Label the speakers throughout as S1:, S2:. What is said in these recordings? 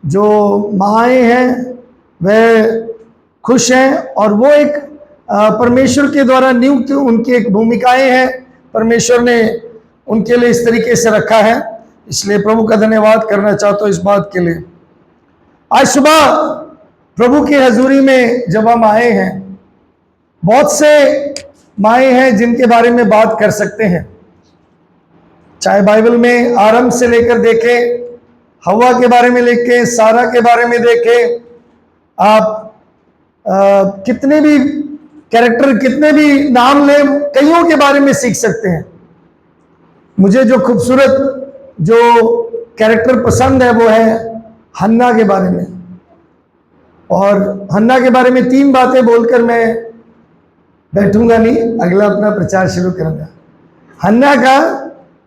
S1: जो माएँ हैं वह खुश हैं, और वो एक परमेश्वर के द्वारा नियुक्त उनकी एक भूमिकाएं हैं, परमेश्वर ने उनके लिए इस तरीके से रखा है। इसलिए प्रभु का धन्यवाद करना चाहता हूँ इस बात के लिए। आज सुबह प्रभु की हजूरी में जब हम आए हैं, बहुत से माएँ हैं जिनके बारे में बात कर सकते हैं। चाहे बाइबल में आरंभ से लेकर देखें, हवा के बारे में लिखे, सारा के बारे में देखें, आप कितने भी कैरेक्टर, कितने भी नाम ले, कईयों के बारे में सीख सकते हैं। मुझे जो खूबसूरत जो कैरेक्टर पसंद है वो है हन्ना के बारे में। और हन्ना के बारे में 3 बातें बोलकर मैं बैठूंगा नहीं, अगला अपना प्रचार शुरू करूंगा। हन्ना का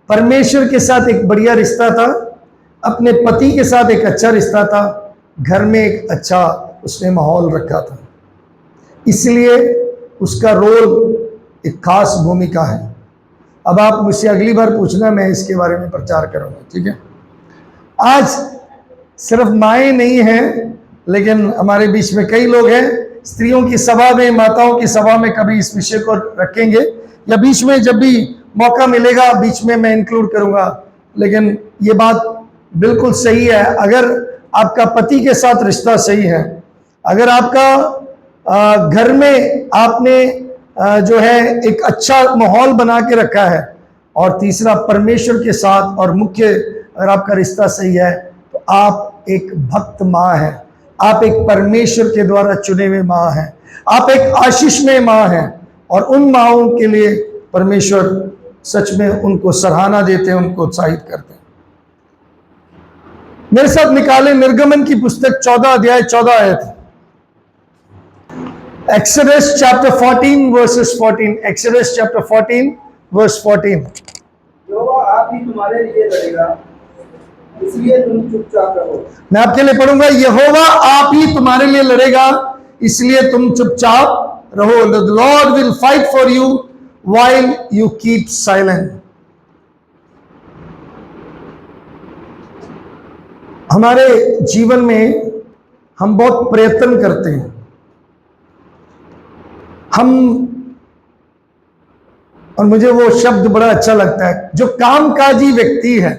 S1: परमेश्वर के साथ एक बढ़िया रिश्ता था, अपने पति के साथ एक अच्छा रिश्ता था, घर में एक अच्छा उसने माहौल रखा था, इसलिए उसका रोल एक खास भूमिका है। अब आप मुझसे अगली बार पूछना, मैं इसके बारे में प्रचार करूंगा, ठीक है। आज सिर्फ माएँ नहीं हैं, लेकिन हमारे बीच में कई लोग हैं। स्त्रियों की सभा में, माताओं की सभा में कभी इस विषय को रखेंगे, या बीच में जब भी मौका मिलेगा बीच में मैं इंक्लूड करूंगा। लेकिन ये बात बिल्कुल सही है, अगर आपका पति के साथ रिश्ता सही है, अगर आपका घर में आपने जो है एक अच्छा माहौल बना के रखा है, और तीसरा परमेश्वर के साथ, और मुख्य अगर आपका रिश्ता सही है, तो आप एक भक्त माँ है, आप एक परमेश्वर के द्वारा चुने हुए माँ हैं, आप एक आशीष में माँ हैं। और उन माँओं के लिए परमेश्वर सच में उनको सराहना देते हैं, उनको उत्साहित करते हैं। मेरे साथ निकाले निर्गमन की पुस्तक 14 अध्याय 14 आयत। Exodus chapter 14 verses 14. Exodus chapter 14 verse 14.
S2: यहोवा आप ही तुम्हारे लिए लड़ेगा, इसलिए तुम चुपचाप रहो।
S1: मैं आपके लिए पढ़ूंगा, यहोवा आप ही तुम्हारे लिए लड़ेगा, इसलिए तुम चुपचाप रहो। The Lord will fight for you while you keep silent. हमारे जीवन में हम बहुत प्रयत्न करते हैं, और मुझे वो शब्द बड़ा अच्छा लगता है, जो कामकाजी व्यक्ति है,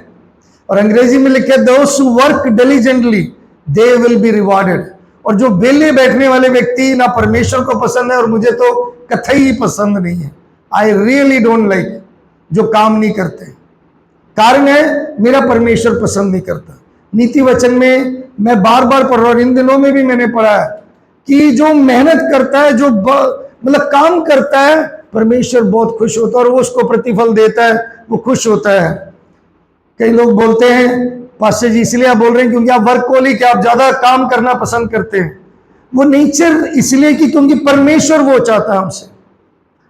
S1: और अंग्रेजी में लिखे those who work diligently they will be rewarded। और जो बेले बैठने वाले व्यक्ति ना परमेश्वर को पसंद है, और मुझे तो कतई ही पसंद नहीं है, आई रियली डोंट लाइक, जो काम नहीं करते। कारण है मेरा परमेश्वर पसंद नहीं करता। नीति वचन में मैं बार बार पढ़ रहा हूं, इन दिनों में भी मैंने पढ़ा है कि जो मेहनत करता है, जो मतलब काम करता है, परमेश्वर बहुत खुश होता है, और वो उसको प्रतिफल देता है, वो खुश होता है। कई लोग बोलते हैं पास्टर जी इसलिए आप बोल रहे हैं क्योंकि आप वर्कहोलिक, आप ज्यादा काम करना पसंद करते हैं। वो नेचर इसलिए कि क्योंकि परमेश्वर वो चाहता है हमसे,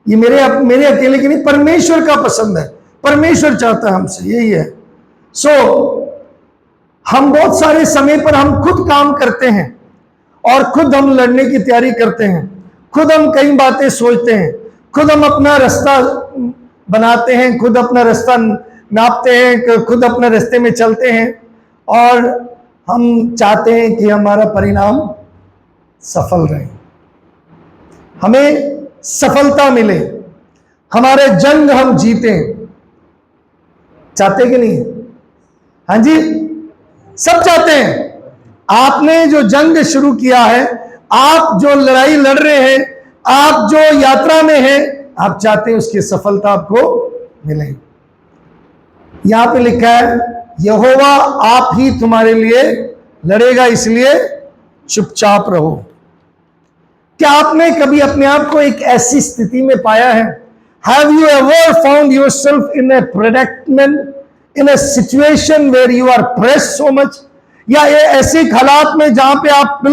S1: ये मेरे अकेले की नहीं, परमेश्वर का पसंद है, परमेश्वर चाहता है हमसे, यही है। हम बहुत सारे समय पर हम खुद काम करते हैं, और खुद हम लड़ने की तैयारी करते हैं, खुद हम कई बातें सोचते हैं, खुद हम अपना रास्ता बनाते हैं, खुद अपना रास्ता नापते हैं, खुद अपने रास्ते में चलते हैं, और हम चाहते हैं कि हमारा परिणाम सफल रहे, हमें सफलता मिले, हमारे जंग हम जीतें। चाहते कि नहीं? हाँ जी, सब चाहते हैं। आपने जो जंग शुरू किया है, आप जो लड़ाई लड़ रहे हैं, आप जो यात्रा में हैं, आप चाहते हैं उसकी सफलता आपको मिले। यहां पे लिखा है यहोवा आप ही तुम्हारे लिए लड़ेगा, इसलिए चुपचाप रहो। क्या आपने कभी अपने आप को एक ऐसी स्थिति में पाया है? Have you ever found yourself in a predicament, in a situation where you are pressed so much? या ये ऐसे हालात में जहां पे आपको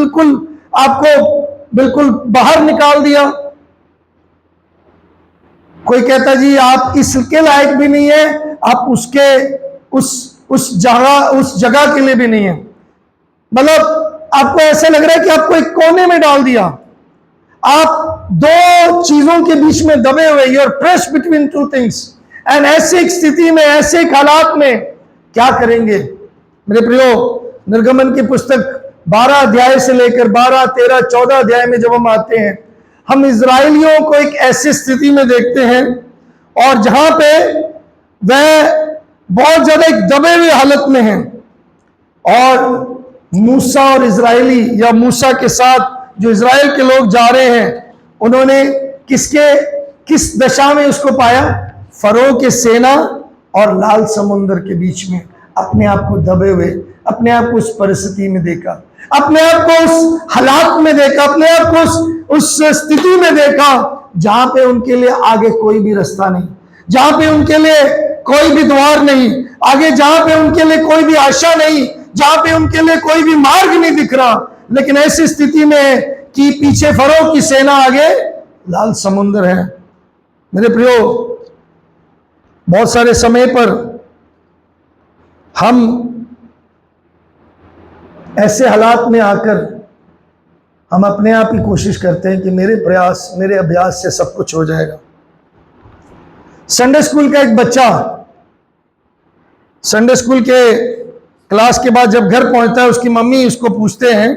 S1: बिल्कुल बाहर निकाल दिया। कोई कहता जी आप इसके लायक भी नहीं है, आप उस जगह के लिए भी नहीं है। मतलब आपको ऐसा लग रहा है कि आपको एक कोने में डाल दिया, आप दो चीजों के बीच में दबे हुए, you are pressed between two things. And ऐसी स्थिति में, ऐसे हालात में क्या करेंगे? मेरे प्रियो, निर्गमन की पुस्तक 12 अध्याय से लेकर 12, 13, 14 अध्याय में जब हम आते हैं, हम इजरायलियों को एक ऐसी स्थिति में देखते हैं और जहां पे वह बहुत ज्यादा एक दबे हुए हालत में हैं। और मूसा और इजरायली या मूसा के साथ जो इजराइल के लोग जा रहे हैं, उन्होंने किस दशा में उसको पाया? फरो के सेना और लाल समुद्र के बीच में अपने आप को दबे हुए, अपने आप को उस परिस्थिति में देखा, अपने आप को उस हालात में देखा, अपने आप को उस स्थिति में देखा जहां पे उनके लिए आगे कोई भी रास्ता नहीं, जहां पे उनके लिए कोई भी द्वार नहीं आगे, जहां पे उनके लिए कोई भी आशा नहीं, जहां पे उनके लिए कोई भी मार्ग नहीं दिख रहा। लेकिन ऐसी स्थिति में है कि पीछे फरो की सेना, आगे लाल समुद्र है। मेरे प्रियो, बहुत सारे समय पर हम ऐसे हालात में आकर हम अपने आप ही कोशिश करते हैं कि मेरे प्रयास, मेरे अभ्यास से सब कुछ हो जाएगा। संडे स्कूल का एक बच्चा संडे स्कूल के क्लास के बाद जब घर पहुंचता है, उसकी मम्मी उसको पूछते हैं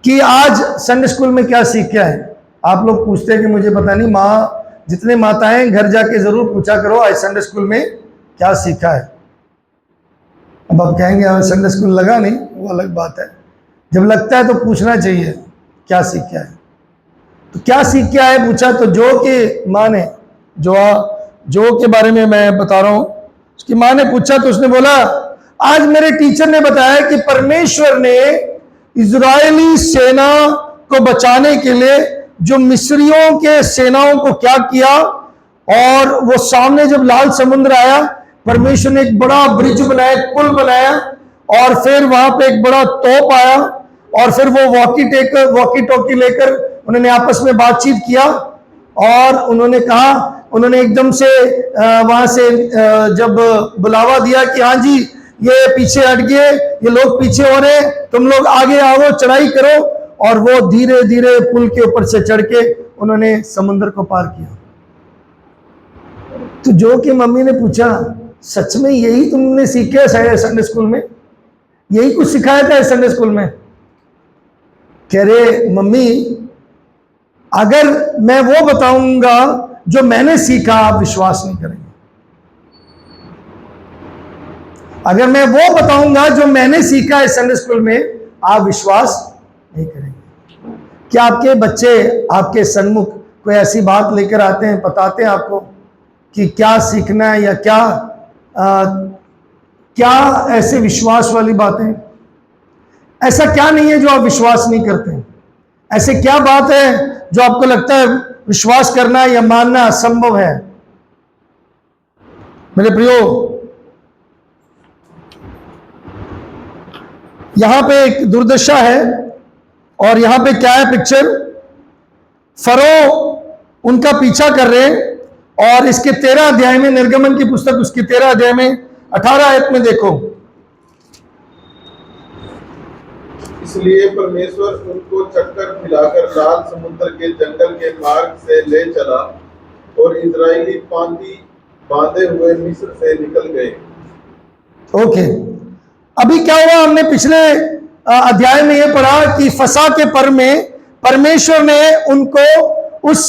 S1: कि आज संडे स्कूल में क्या सीख के आए। आप लोग पूछते हैं कि मुझे पता नहीं, माँ जितने माताएं घर जाके जरूर पूछा करो आज संडे स्कूल में क्या सीखा है। अब आप कहेंगे हमें संडे स्कूल लगा नहीं, वो अलग बात है। जब लगता है तो पूछना चाहिए क्या सीख के आए। तो क्या सीख के आए पूछा, तो जो कि माँ ने जो के बारे में मैं बता रहा हूं, उसकी माँ ने पूछा तो उसने बोला, आज मेरे टीचर ने बताया कि परमेश्वर ने इजरायली सेना को बचाने के लिए जो मिस्रियों के सेनाओं को क्या किया, और वो सामने जब लाल समुद्र आया, परमेश्वर ने एक बड़ा ब्रिज बनाया, एक पुल बनाया, और फिर वहां पे एक बड़ा तोप आया, और फिर वो वॉकी टॉकी लेकर उन्होंने आपस में बातचीत किया, और उन्होंने कहा, उन्होंने एकदम से वहां से जब बुलावा दिया कि हाँ जी ये पीछे हट गए, ये लोग पीछे हो रहे, तुम लोग आगे आओ, चढ़ाई करो, और वो धीरे धीरे पुल के ऊपर से चढ़ के उन्होंने समुद्र को पार किया। तो जो कि मम्मी ने पूछा, सच में यही तुमने सीखा है संडे स्कूल में? यही कुछ सिखाया था संडे स्कूल में? कह रहे, मम्मी अगर मैं वो बताऊंगा जो मैंने सीखा, आप विश्वास नहीं करेंगे। अगर मैं वो बताऊंगा जो मैंने सीखा है संडे स्कूल में, आप विश्वास नहीं करेंगे। क्या आपके बच्चे आपके सन्मुख कोई ऐसी बात लेकर आते हैं, बताते हैं आपको कि क्या सीखना है, या क्या ऐसे विश्वास वाली बातें? ऐसा क्या नहीं है जो आप विश्वास नहीं करते? ऐसे क्या बात है जो आपको लगता है विश्वास करना या मानना असंभव है? मेरे प्रियो, यहां पे एक दुर्दशा है, और यहां पे क्या है पिक्चर? फरो उनका पीछा कर रहे हैं, और इसके 13 अध्याय में, निर्गमन की पुस्तक उसके 13 अध्याय में 18 आयत में देखो,
S3: इसलिए परमेश्वर उनको चक्कर खिलाकर लाल समुद्र के जंगल के मार्ग से ले चला, और इजरायली पांति बांधे हुए मिस्र से निकल गए।
S1: ओके, अभी क्या हुआ? हमने पिछले अध्याय में यह पढ़ा कि फसा के पर्व में परमेश्वर ने उनको उस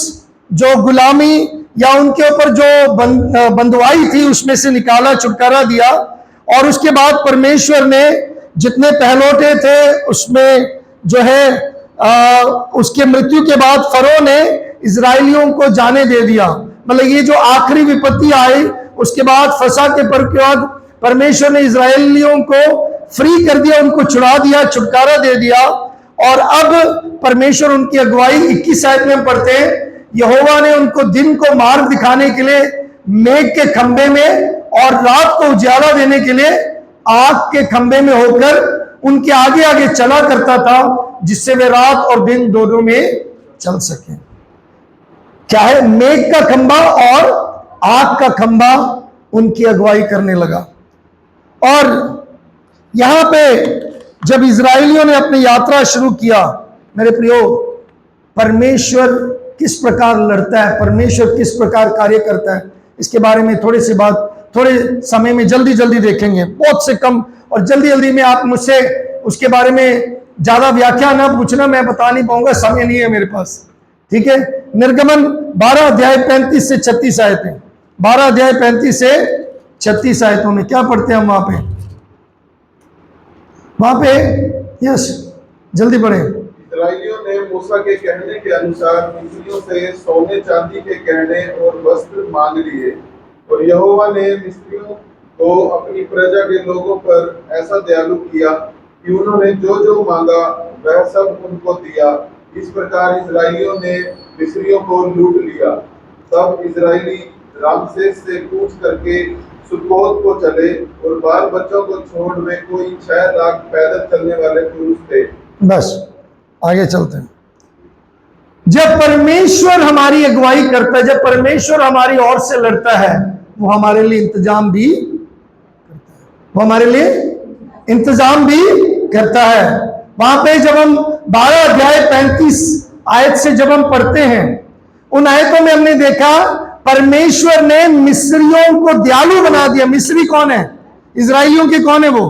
S1: जो गुलामी या उनके ऊपर जो बंधुआई थी उसमें से निकाला, छुटकारा दिया, और उसके बाद परमेश्वर ने जितने पहलौठे थे उसमें जो है उसके मृत्यु के बाद फरो ने इजरायलियों को जाने दे दिया। मतलब ये जो आखिरी विपत्ति आई, उसके बाद फसा के पर्व के बाद परमेश्वर ने इजरायलियों को फ्री कर दिया, उनको छुड़ा दिया, छुटकारा दे दिया। और अब परमेश्वर उनकी अगुवाई 21 आयत में पढ़ते हैं, यहोवा ने उनको दिन को मार्ग दिखाने के लिए मेघ के खंभे में और रात को उजाला देने के लिए आग के खंभे में होकर उनके आगे आगे चला करता था, जिससे वे रात और दिन दोनों में चल सके। क्या है? मेघ का खंभा और आग का खंभा उनकी अगुवाई करने लगा। और यहां पे जब इजरायलियों ने अपनी यात्रा शुरू किया, मेरे प्रियो, परमेश्वर किस प्रकार लड़ता है, परमेश्वर किस प्रकार कार्य करता है, इसके बारे में थोड़े समय में जल्दी देखेंगे, बहुत से कम और जल्दी जल्दी में आप मुझसे उसके बारे में ज्यादा व्याख्या ना पूछना, मैं बता नहीं पाऊंगा, समय नहीं है मेरे पास। ठीक है, निर्गमन 12 अध्याय 35 से 36 आयतें, 12 अध्याय 35 से 36 आयतों में क्या पढ़ते हैं हम वहां पे यस जल्दी पढ़े।
S3: इस्राएलियों ने मूसा के कहने के अनुसार मिस्रियों से सोने चांदी के गहने और वस्त्र मांग लिए, और यहोवा ने मिस्रियों को अपनी प्रजा के लोगों पर ऐसा दयालु किया कि उन्होंने जो जो मांगा वह सब उनको दिया। इस प्रकार इस्राएलियों ने मिस्रियों को लूट लिया। तब इस्राएली रामसेस से कूच करके सुकोत को चले, और बाल बच्चों को छोड़ वे कोई 6 लाख पैदल चलने वाले पुरुष थे।
S1: बस आगे चलते हैं। जब परमेश्वर हमारी अगुवाई करता है, जब परमेश्वर हमारी ओर से लड़ता है, वो हमारे लिए इंतजाम भी करता है, वो हमारे लिए इंतजाम भी करता है। वहां पे जब हम 12 अध्याय 35 आयत से जब हम पढ़ते हैं, उन आयतों में हमने देखा परमेश्वर ने मिस्रियों को दयालु बना दिया। मिस्री कौन है? इजराइलियों के कौन है वो?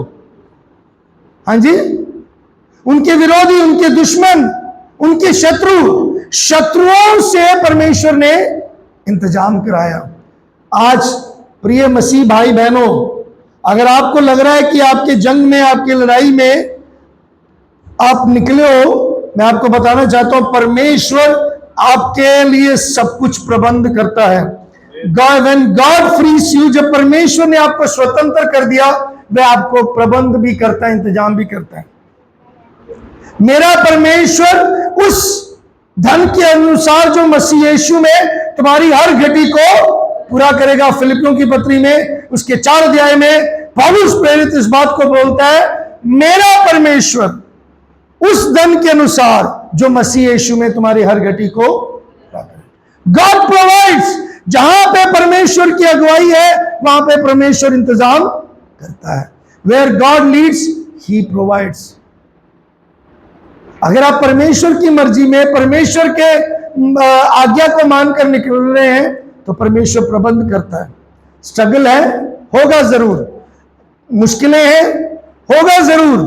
S1: हाँ जी, उनके विरोधी, उनके दुश्मन, उनके शत्रुओं से परमेश्वर ने इंतजाम कराया। आज प्रिय मसीह भाई बहनों, अगर आपको लग रहा है कि आपके जंग में, आपकी लड़ाई में आप निकले हो, मैं आपको बताना चाहता हूं परमेश्वर आपके लिए सब कुछ प्रबंध करता है। When God frees you, जब परमेश्वर ने आपको स्वतंत्र कर दिया, वह आपको प्रबंध भी करता है, इंतजाम भी करता है। मेरा परमेश्वर उस धन के अनुसार जो मसीह यीशु में तुम्हारी हर घटी को पूरा करेगा। फिलिपियों की पत्री में उसके 4 अध्याय में पौलुस प्रेरित इस बात को बोलता है, मेरा परमेश्वर उस धन के अनुसार जो मसीह यीशु में तुम्हारी हर घटी को पूरा करेगा। God provides. जहां पे परमेश्वर की अगुवाई है, वहां पे परमेश्वर इंतजाम करता है। Where God leads he provides. अगर आप परमेश्वर की मर्जी में, परमेश्वर के आज्ञा को मानकर निकल रहे हैं, तो परमेश्वर प्रबंध करता है। स्ट्रगल है, होगा जरूर, मुश्किलें हैं, होगा जरूर,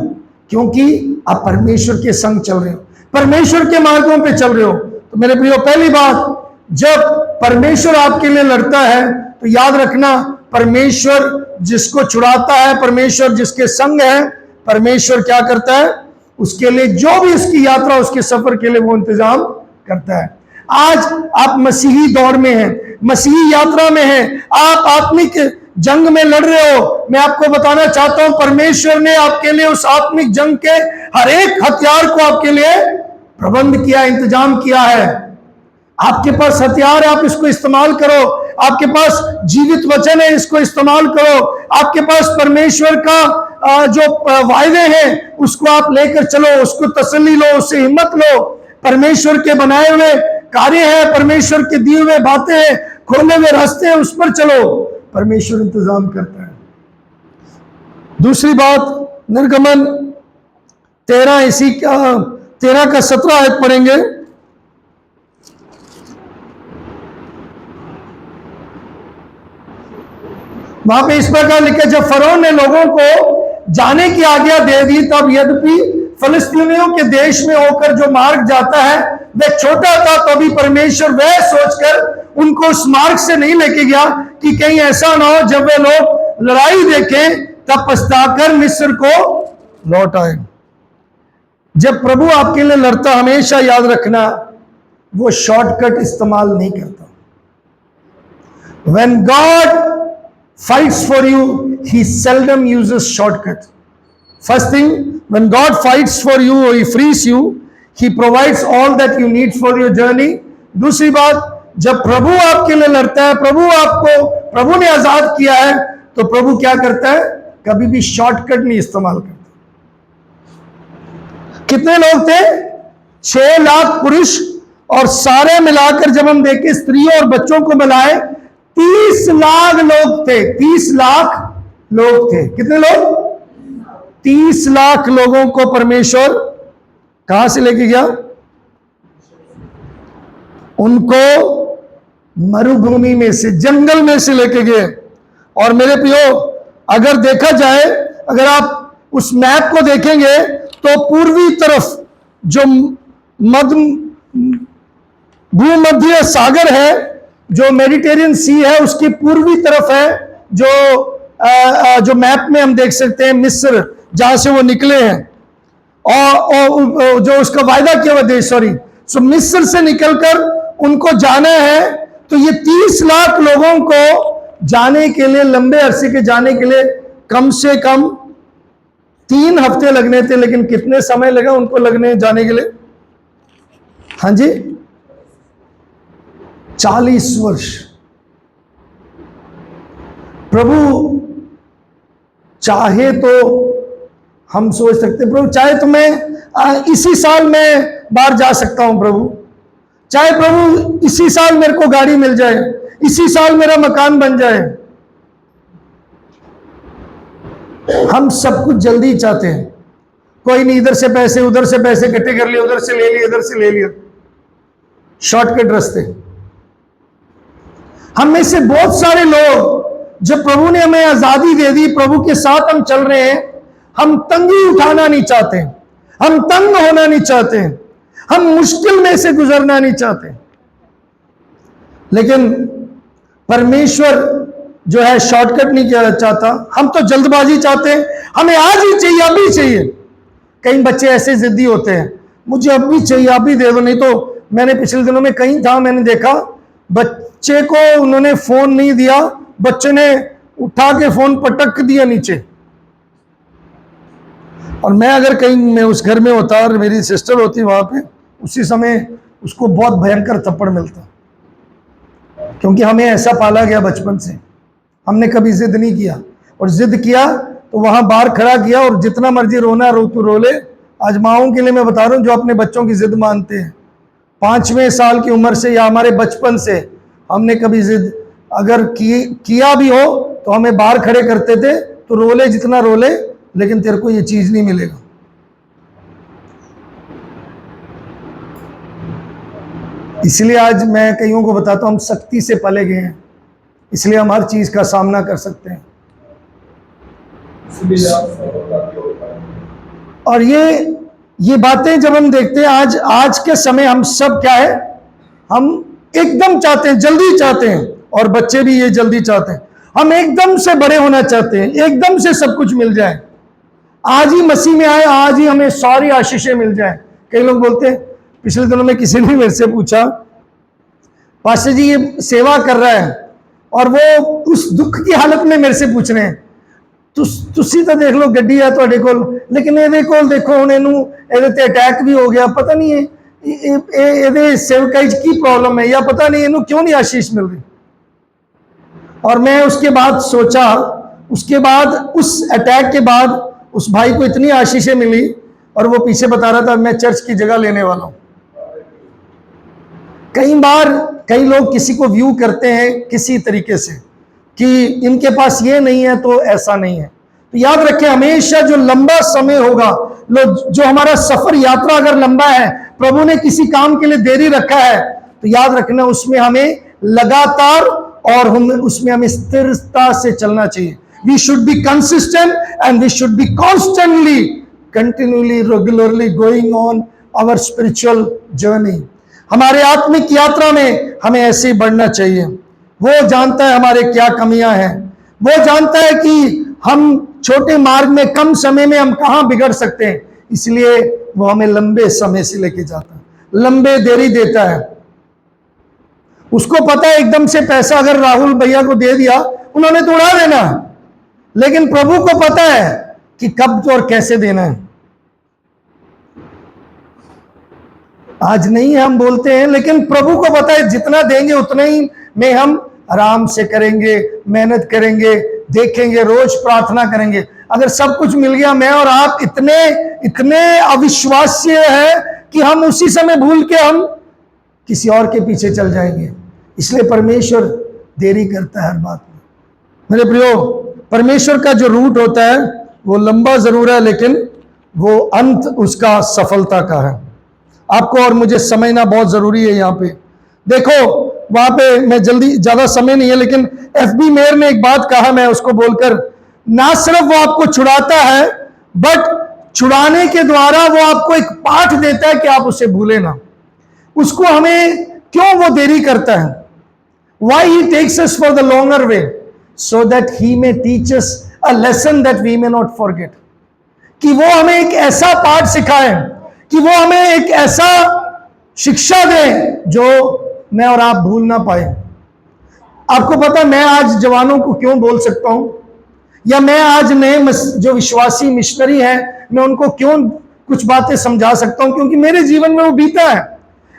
S1: क्योंकि आप परमेश्वर के संग चल रहे हो, परमेश्वर के मार्गों पे चल रहे हो। तो मेरे प्रियो, पहली बात, जब परमेश्वर आपके लिए लड़ता है तो याद रखना, परमेश्वर जिसको छुड़ाता है, परमेश्वर जिसके संग है, परमेश्वर क्या करता है? उसके लिए जो भी उसकी यात्रा, उसके सफर के लिए वो इंतजाम करता है। आज आप मसीही दौर में हैं, मसीही यात्रा में हैं, आप आत्मिक जंग में लड़ रहे हो। मैं आपको बताना चाहता हूं, परमेश्वर ने आपके लिए उस आत्मिक जंग के हर एक हथियार को आपके लिए प्रबंध किया, इंतजाम किया है। आपके पास हथियार है, आप इसको इस्तेमाल करो। आपके पास जीवित वचन है, इसको इस्तेमाल करो। आपके पास परमेश्वर का जो वायदे हैं, उसको आप लेकर चलो, उसको तसल्ली लो, उससे हिम्मत लो। परमेश्वर के बनाए हुए कार्य है, परमेश्वर के दिए हुए बातें हैं, खोले हुए रास्ते हैं, उस पर चलो। परमेश्वर इंतजाम करता है। दूसरी बात, निर्गमन 13 का 17 आयत पढ़ेंगे। वहां पे इस प्रकार लिखा, जब फरोह ने लोगों को जाने की आज्ञा दे दी, तब यद्यपि फिलिस्तीनियों के देश में होकर जो मार्ग जाता है वह छोटा था, तो भी परमेश्वर वह सोचकर उनको उस मार्ग से नहीं लेके गया कि कहीं ऐसा ना हो जब वे लोग लड़ाई देखें तब पछताकर मिस्र को लौट आए। जब प्रभु आपके लिए लड़ता, हमेशा याद रखना, वो शॉर्टकट इस्तेमाल नहीं करता। When God fights for you, he seldom uses shortcut. First thing, when God fights for you or he frees you, he provides all that you need for your journey. दूसरी बात, जब प्रभु आपके लिए लड़ता है, प्रभु ने आजाद किया है, तो प्रभु क्या करता है? कभी भी शॉर्टकट नहीं इस्तेमाल करता। कितने लोग थे? 6 लाख पुरुष, और सारे मिलाकर जब हम देखें स्त्रियों और बच्चों को मिलाए 30 लाख लोग थे। 30 लाख लोग थे। कितने लोग? 30 लाख लोगों को परमेश्वर कहां से लेके गया? उनको मरुभूमि में से, जंगल में से लेके गए। और मेरे प्रियो, अगर देखा जाए, अगर आप उस मैप को देखेंगे तो पूर्वी तरफ जो भूमध्य सागर है, जो मेडिटेरियन सी है, उसकी पूर्वी तरफ है जो मैप में हम देख सकते हैं मिस्र, जहां से वो निकले हैं, और जो उसका वायदा किया हुआ देश, सो मिस्र से निकलकर उनको जाना है। तो ये 30 लाख लोगों को जाने के लिए, लंबे अरसे के जाने के लिए कम से कम 3 हफ्ते लगने थे, लेकिन कितने समय लगा उनको जाने के लिए? हाँ जी, 40 वर्ष। प्रभु चाहे तो हम सोच सकते, प्रभु चाहे तो मैं इसी साल में बाहर जा सकता हूं, प्रभु चाहे प्रभु इसी साल मेरे को गाड़ी मिल जाए, इसी साल मेरा मकान बन जाए। हम सब कुछ जल्दी चाहते हैं। कोई नहीं, इधर से पैसे उधर से पैसे इकट्ठे कर लिए, उधर से ले लिए, इधर से ले लिया, शॉर्टकट रास्ते। हम में से बहुत सारे लोग, जब प्रभु ने हमें आजादी दे दी, प्रभु के साथ हम चल रहे हैं, हम तंगी उठाना नहीं चाहते, हम तंग होना नहीं चाहते, हम मुश्किल में से गुजरना नहीं चाहते। लेकिन परमेश्वर जो है शॉर्टकट नहीं किया चाहता, हम तो जल्दबाजी चाहते हैं, हमें आज ही चाहिए, अभी चाहिए। कई बच्चे ऐसे जिद्दी होते हैं, मुझे अभी चाहिए, अभी दे दो। नहीं तो मैंने पिछले दिनों में कहीं था, मैंने देखा बच्चे को उन्होंने फोन नहीं दिया, बच्चे ने उठा के फोन पटक दिया नीचे। और मैं अगर कहीं मैं उस घर में होता और मेरी सिस्टर होती वहां पे, उसी समय उसको बहुत भयंकर थप्पड़ मिलता, क्योंकि हमें ऐसा पाला गया बचपन से। हमने कभी जिद नहीं किया, और जिद किया तो वहां बाहर खड़ा किया, और जितना मर्जी रोना रो तू रो ले। आज माओं के लिए मैं बता रहा हूं, जो अपने बच्चों की जिद मानते हैं, 5वें साल की उम्र से या हमारे बचपन से हमने कभी जिद अगर किया भी हो तो हमें बाहर खड़े करते थे, तो रो ले जितना रो ले, लेकिन तेरे को ये चीज नहीं मिलेगा। इसलिए आज मैं कईयों को बताता हूं, हम सख्ती से पले गए हैं, इसलिए हम हर चीज का सामना कर सकते हैं। और ये बातें जब हम देखते हैं, आज के समय हम सब क्या है, हम एकदम चाहते हैं, जल्दी चाहते हैं, और बच्चे भी ये जल्दी चाहते हैं। हम एकदम से बड़े होना चाहते हैं, एकदम से सब कुछ मिल जाए, आज ही मसीह में आए, आज ही हमें सारी आशीषें मिल जाए। कई लोग बोलते हैं, पिछले दिनों में किसी ने मेरे से पूछा, पास्टर जी ये सेवा कर रहा है और वो उस दुख की हालत में मेरे से पूछ रहे हैं, तुसी तो देख लो गड्डी है तुहाडे कोल, लेकिन ये देखो हुण इहदे ते अटैक भी हो गया, पता नहीं ये सेवकाई की प्रॉब्लम है, या पता नहीं इन्हों क्यों नहीं आशीष मिल रही। और मैं उसके बाद सोचा, उसके बाद उस अटैक के बाद उस भाई को इतनी आशीषें मिली, और वो पीछे बता रहा था मैं चर्च की जगह लेने वाला हूं। कई बार कई लोग किसी को व्यू करते हैं किसी तरीके से कि इनके पास ये नहीं है तो ऐसा नहीं है। तो याद रखें, हमेशा जो लंबा समय होगा, जो हमारा सफर यात्रा अगर लंबा है, प्रभु ने किसी काम के लिए देरी रखा है, तो याद रखना उसमें हमें लगातार और उसमें हमें स्थिरता से चलना चाहिए। We should be consistent and we should be constantly continuously regularly going on our spiritual journey. हमारे आत्मिक यात्रा में हमें ऐसे ही बढ़ना चाहिए। वो जानता है हमारे क्या कमियां हैं, वो जानता है कि हम छोटे मार्ग में कम समय में हम कहां बिगड़ सकते हैं, इसलिए वो हमें लंबे समय से लेके जाता है, लंबे देरी देता है। उसको पता है एकदम से पैसा अगर राहुल भैया को दे दिया उन्होंने तो उड़ा देना, लेकिन प्रभु को पता है कि कब तो और कैसे देना है। आज नहीं हम बोलते हैं, लेकिन प्रभु को पता है जितना देंगे उतना ही में हम आराम से करेंगे, मेहनत करेंगे, देखेंगे, रोज प्रार्थना करेंगे। अगर सब कुछ मिल गया, मैं और आप इतने अविश्वास्य है कि हम उसी समय भूल के हम किसी और के पीछे चल जाएंगे। इसलिए परमेश्वर देरी करता है हर बात में। मेरे प्रियो, परमेश्वर का जो रूट होता है वो लंबा जरूर है, लेकिन वो अंत उसका सफलता का है। आपको और मुझे समझना बहुत जरूरी है। यहाँ पे देखो, वहां पे मैं जल्दी, ज्यादा समय नहीं है, लेकिन FB मेयर ने एक बात कहा, मैं उसको बोलकर, ना सिर्फ वो आपको छुड़ाता है, बट छुड़ाने के द्वारा वो आपको एक पाठ देता है कि आप उसे भूले ना। उसको हमें क्यों वो देरी करता है? Why he takes us for the longer way? So that he may teach us a lesson that we may not forget. कि वो हमें एक ऐसा पाठ सिखाए, कि वो हमें एक ऐसा शिक्षा दे जो मैं और आप भूल ना पाए। आपको पता मैं आज जवानों को क्यों बोल सकता हूं, या मैं आज नए जो विश्वासी मिशनरी हैं मैं उनको क्यों कुछ बातें समझा सकता हूं? क्योंकि मेरे जीवन में वो बीता है।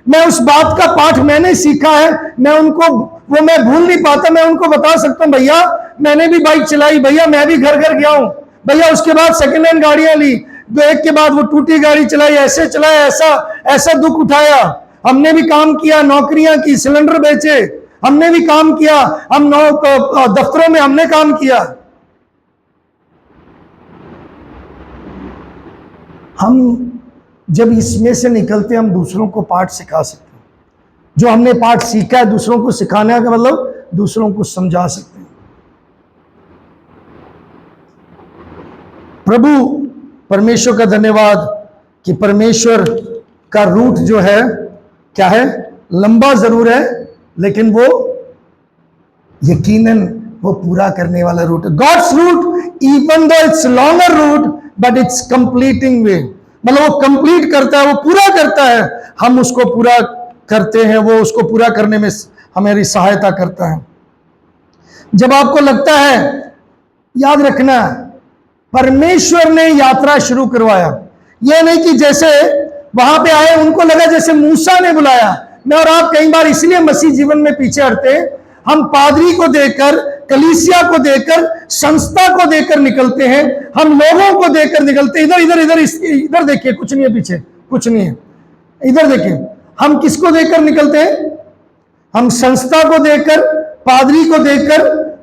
S1: मैं उस बात का पाठ मैंने सीखा है, मैं उनको वो मैं भूल नहीं पाता। मैं उनको बता सकता हूं, भैया मैंने भी बाइक चलाई, भैया मैं भी घर घर गया हूं, भैया उसके बाद सेकंड हैंड गाड़ियां ली, तो एक के बाद वो टूटी गाड़ी चलाई, ऐसे चलाया, ऐसा ऐसा दुख उठाया। हमने भी काम किया, नौकरियां की, सिलेंडर बेचे, हमने भी काम किया, हम दफ्तरों में हमने काम किया। हम जब इसमें से निकलते हम दूसरों को पाठ सिखा सकते हैं। जो हमने पाठ सीखा है दूसरों को सिखाने का मतलब दूसरों को समझा सकते हैं। प्रभु परमेश्वर का धन्यवाद कि परमेश्वर का रूट जो है क्या है, लंबा जरूर है लेकिन वो यकीनन वो पूरा करने वाला रूट है। God's route even though it's longer route but it's completing way, मतलब वो कंप्लीट करता है, वो पूरा करता है। हम उसको पूरा करते हैं, वो उसको पूरा करने में हमारी सहायता करता है। जब आपको लगता है, याद रखना परमेश्वर ने यात्रा शुरू करवाया, यह नहीं कि जैसे वहां पे आए उनको लगा जैसे मूसा ने बुलाया। मैं और आप कई बार इसलिए मसीह जीवन में पीछे हटते हैं, हम पादरी को देकर, कलीसिया को देकर, संस्था को देकर निकलते हैं, हम लोगों को देकर निकलते हैं। इधर इधर इधर इधर देखिए, कुछ नहीं है पीछे, कुछ नहीं है, इधर देखिए। हम किसको देकर निकलते हैं? हम संस्था को देकर, पादरी को देकर,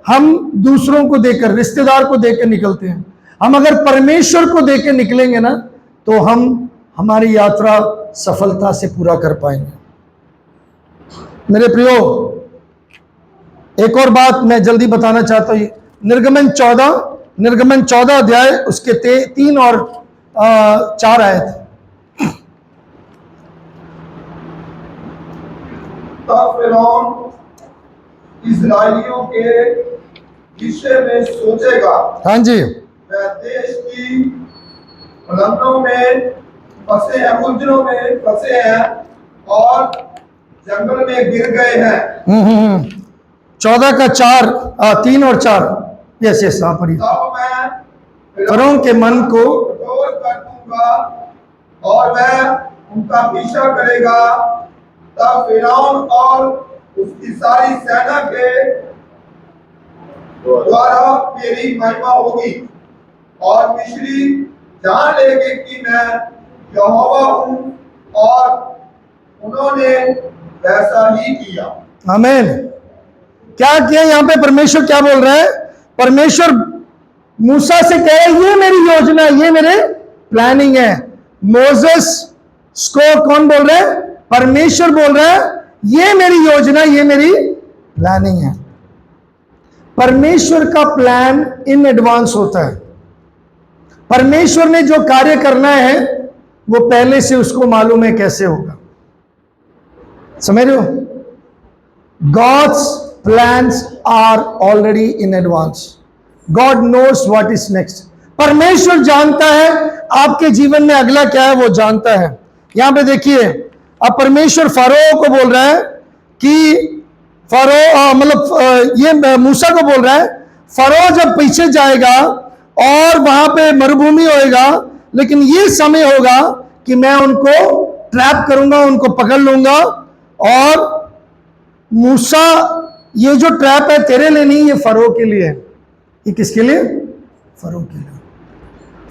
S1: हम दूसरों को देकर, रिश्तेदार को देकर निकलते हैं। हम अगर परमेश्वर को देकर निकलेंगे ना तो हम हमारी यात्रा सफलता से पूरा कर पाएंगे। मेरे प्रियो, एक और बात मैं जल्दी बताना चाहता हूं। निर्गमन 14 अध्याय उसके 3 और 4 आयत।
S2: तब फिरौन इस्राएलियों के विषय में सोचेगा,
S1: हाँ जी,
S2: वह देश की उलझनों में फंसे हैं, उलझनों में फंसे हैं और जंगल में गिर गए हैं।
S1: 14 का 3 और 4। यस यस, आप पढ़िए।
S2: तब मैं
S1: फिरौन के मन को
S2: कठोर कर दूंगा और वह उनका पीछा करेगा। तब फिरौन और उसकी सारी सेना के द्वारा मेरी महिमा होगी और मिस्री जान लेंगे कि मैं यहोवा हूं, और उन्होंने वैसा ही किया।
S1: आमीन। क्या किया यहाँ पे? परमेश्वर क्या बोल रहा है? परमेश्वर मूसा से कह रहे हैं ये मेरी योजना, ये मेरे प्लानिंग है। मोसेस को कौन बोल रहा है? परमेश्वर बोल रहा है ये मेरी योजना, ये मेरी प्लानिंग है। परमेश्वर का प्लान इन एडवांस होता है। परमेश्वर ने जो कार्य करना है वो पहले से उसको मालूम है कैसे होगा। समझ रहे हो? God's plans are already in advance. God knows what is next. परमेश्वर जानता है आपके जीवन में अगला क्या है, वो जानता है। यहां पे देखिए, अब परमेश्वर फारो को बोल रहा है कि फारो मतलब ये मूसा को बोल रहा है, फारो जब पीछे जाएगा और वहां पे मरुभूमि होएगा, लेकिन ये समय होगा कि मैं उनको ट्रैप करूंगा, उनको पकड़ लूंगा। और मूसा, ये जो ट्रैप है तेरे लिए नहीं, ये फरो के लिए है। ये किसके लिए? फरो के लिए।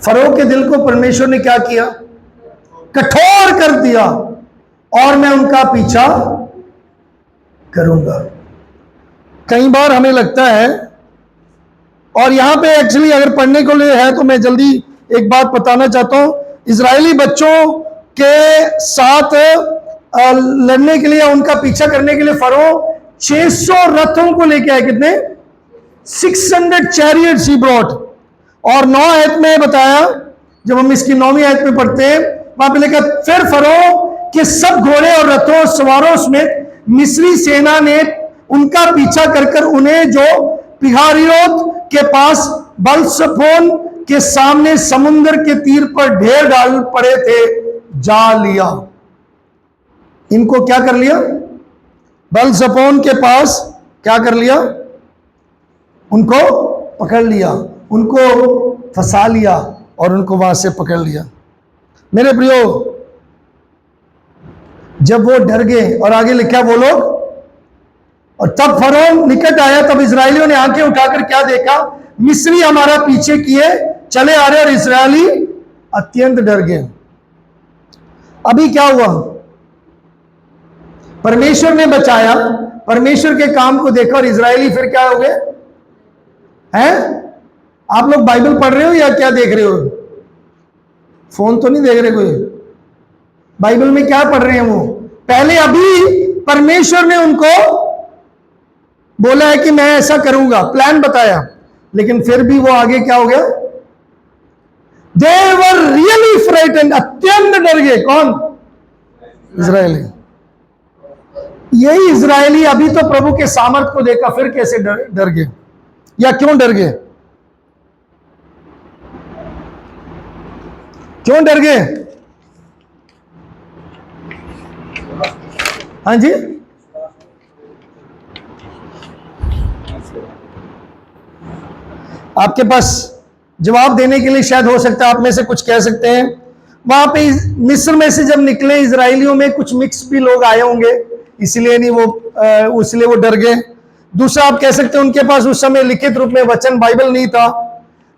S1: फरो के दिल को परमेश्वर ने क्या किया? कठोर कर दिया, और मैं उनका पीछा करूंगा। कई बार हमें लगता है, और यहां पे एक्चुअली अगर पढ़ने को लिए है तो मैं जल्दी एक बात बताना चाहता हूं। इजरायली बच्चों के साथ लड़ने के लिए, उनका पीछा करने के लिए फरो 600 रथों को लेके आए। कितने? 600 chariots he brought। और 9 आयत में बताया जब हम इसकी 9वीं आयत में पढ़ते हैं, वहां पे लिखा, फिर फरोह के सब घोड़े और रथों सवारों समेत मिस्री सेना ने उनका पीछा कर उन्हें जो पिहाहिरोत के पास बलसफोन के सामने समुद्र के तीर पर ढेर डाल पड़े थे जा लिया। इनको क्या कर लिया? बलसफोन के पास क्या कर लिया? उनको पकड़ लिया, उनको फंसा लिया और उनको वहां से पकड़ लिया। मेरे प्रियो, जब वो डर गए, और आगे लिखा वो लोग, और तब फरोह निकट आया, तब इजरायलियों ने आंखें उठाकर क्या देखा? मिस्री हमारा पीछे किए चले आ रहे, और इजरायली अत्यंत डर गए। अभी क्या हुआ? परमेश्वर ने बचाया, परमेश्वर के काम को देखा, और इजरायली फिर क्या हो गए हैं? आप लोग बाइबल पढ़ रहे हो या क्या देख रहे हो? फोन तो नहीं देख रहे कोई? बाइबल में क्या पढ़ रहे हैं वो? पहले अभी परमेश्वर ने उनको बोला है कि मैं ऐसा करूंगा, प्लान बताया, लेकिन फिर भी वो आगे क्या हो गया? दे वर रियली फ्राइटेंड, अत्यंत डर गए। कौन? इजरायली। यही इजरायली अभी तो प्रभु के सामर्थ को देखा, फिर कैसे डर गए, या क्यों डर गए? क्यों डर गए? हाँ जी, आपके पास जवाब देने के लिए शायद हो सकता है आप में से कुछ कह सकते हैं, वहां पे मिस्र में से जब निकले इजरायलियों में कुछ मिक्स भी लोग आए होंगे, इसलिए नहीं वो इसलिए वो डर गए। दूसरा आप कह सकते हैं उनके पास उस समय लिखित रूप में वचन बाइबल नहीं था,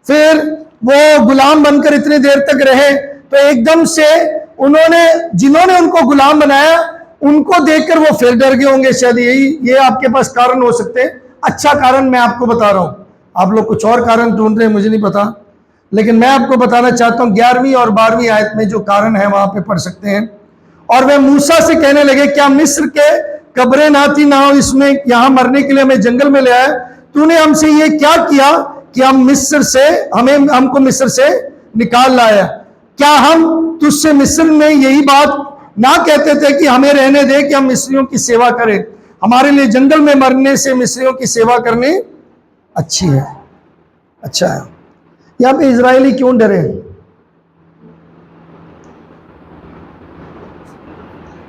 S1: फिर वो गुलाम बनकर इतनी देर तक रहे, तो एकदम से उन्होंने, जिन्होंने उनको गुलाम बनाया, उनको देखकर वो फिर डर गए होंगे। शायद ये आपके पास कारण हो सकते हैं। अच्छा कारण मैं आपको बता रहा हूं, आप लोग कुछ और कारण ढूंढ रहे हैं, मुझे नहीं पता, लेकिन मैं आपको बताना चाहता हूं 11वीं और 12वीं आयत में जो कारण है वहां पे पढ़ सकते हैं। और वे मूसा से कहने लगे, क्या मिस्र के कब्रें ना थी, ना इसमें यहाँ मरने के लिए हमें जंगल में ले आया? तूने हमसे ये क्या किया कि हमको मिस्र से निकाल लाया? क्या हम तुझसे मिस्र में यही बात ना कहते थे कि हमें रहने दे कि हम मिस्रियों की सेवा करें? हमारे लिए जंगल में मरने से मिस्रियों की सेवा करनी अच्छी है, अच्छा है। यहां पे इजरायली क्यों डरे?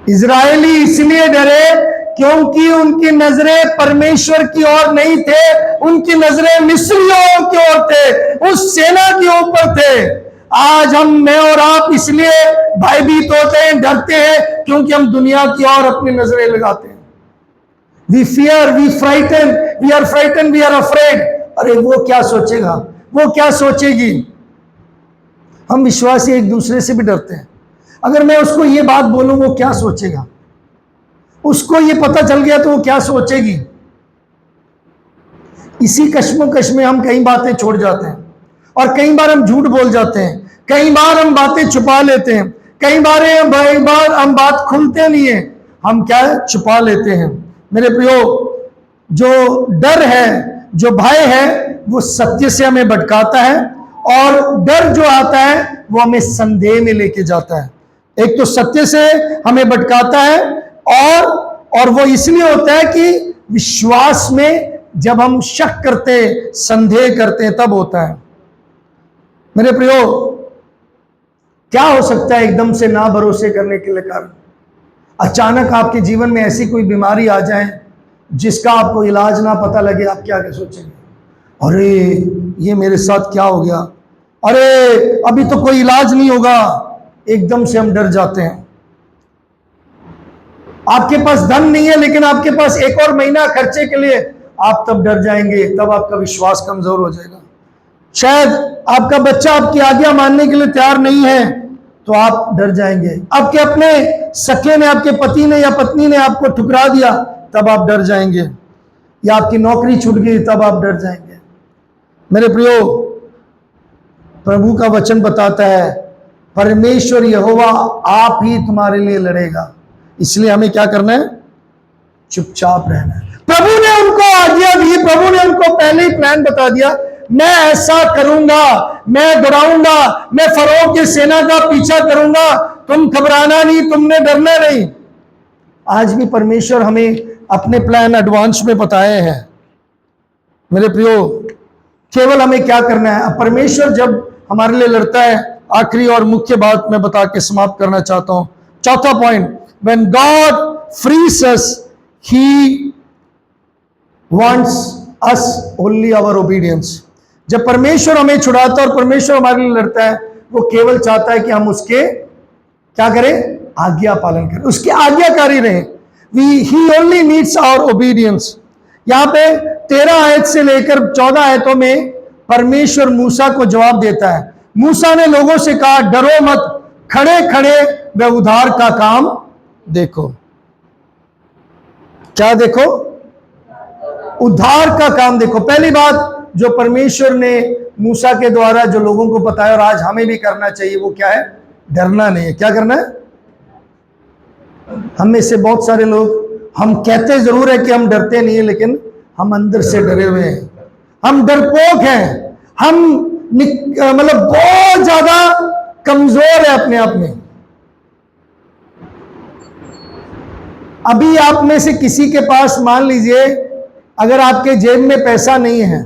S1: इजरायली इसलिए डरे क्योंकि उनकी नजरें परमेश्वर की ओर नहीं थे, उनकी नजरें मिस्रियों की ओर थे, उस सेना के ऊपर थे। आज मैं और आप इसलिए भयभीत होते हैं, डरते हैं, क्योंकि हम दुनिया की ओर अपनी नजरें लगाते हैं। We fear, we frighten, we are frighten, we are afraid. अरे वो क्या सोचेगा, वो क्या सोचेगी। हम विश्वासी एक दूसरे से भी डरते हैं। अगर मैं उसको ये बात बोलूं वो क्या सोचेगा, उसको ये पता चल गया तो वो क्या सोचेगी। इसी कश्मोकश में हम कई बातें छोड़ जाते हैं, और कई बार हम झूठ बोल जाते हैं, कई बार हम बातें छुपा लेते हैं, कई बार हम बात खुलते नहीं है, हम क्या छुपा लेते हैं। मेरे प्रियो, जो डर है, जो भय है, वो सत्य से हमें भटकाता है, और डर जो आता है वो हमें संदेह में लेके जाता है। एक तो सत्य से हमें भटकाता है, और वो इसलिए होता है कि विश्वास में जब हम शक करते हैं, संदेह करते हैं, तब होता है। मेरे प्रियो, क्या हो सकता है एकदम से ना भरोसे करने के लिए कारण? अचानक आपके जीवन में ऐसी कोई बीमारी आ जाए जिसका आपको इलाज ना पता लगे, आप क्या सोचेंगे? अरे ये मेरे साथ क्या हो गया, अरे अभी तो कोई इलाज नहीं होगा। एकदम से हम डर जाते हैं। आपके पास धन नहीं है, लेकिन आपके पास एक और महीना खर्चे के लिए, आप तब डर जाएंगे, तब आपका विश्वास कमजोर हो जाएगा। शायद आपका बच्चा आपकी आज्ञा मानने के लिए तैयार नहीं है, तो आप डर जाएंगे। आपके अपने सखे ने, आपके पति ने या पत्नी ने आपको ठुकरा दिया, तब आप डर जाएंगे। या आपकी नौकरी छूट गई, तब आप डर जाएंगे। मेरे प्रियो, प्रभु का वचन बताता है, परमेश्वर यहोवा आप ही तुम्हारे लिए लड़ेगा। इसलिए हमें क्या करना है? चुपचाप रहना है। प्रभु ने उनको आज्ञा दी, प्रभु ने उनको पहले ही प्लान बता दिया, मैं ऐसा करूंगा, मैं दौड़ाऊंगा, मैं फरोह की सेना का पीछा करूंगा, तुम घबराना नहीं, तुमने डरना नहीं। आज भी परमेश्वर हमें अपने प्लान एडवांस में बताए हैं। मेरे प्रियो, केवल हमें क्या करना है। अब परमेश्वर जब हमारे लिए लड़ता है, आखिरी और मुख्य बात मैं बता के समाप्त करना चाहता हूं। चौथा point, when God frees us, he wants us only our obedience. जब परमेश्वर हमें छुड़ाता है और परमेश्वर हमारे लिए लड़ता है, वो केवल चाहता है कि हम उसके क्या करें, आज्ञा पालन करें, उसके आज्ञाकारी रहें। ही ओनली नीड्स आवर ओबीडियंस। यहां पे 13 आयत से लेकर 14 आयतों में परमेश्वर मूसा को जवाब देता है। मूसा ने लोगों से कहा, डरो मत, खड़े खड़े व उद्धार का काम देखो। क्या देखो? उद्धार का काम देखो। पहली बात जो परमेश्वर ने मूसा के द्वारा जो लोगों को बताया और आज हमें भी करना चाहिए, वो क्या है? डरना नहीं है। क्या करना है? हम में से बहुत सारे लोग, हम कहते जरूर है कि हम डरते नहीं है, लेकिन हम अंदर से डरे हुए हैं, हम डरपोक हैं, हम मतलब बहुत ज्यादा कमजोर है अपने आप में। अभी आप में से किसी के पास, मान लीजिए अगर आपके जेब में पैसा नहीं है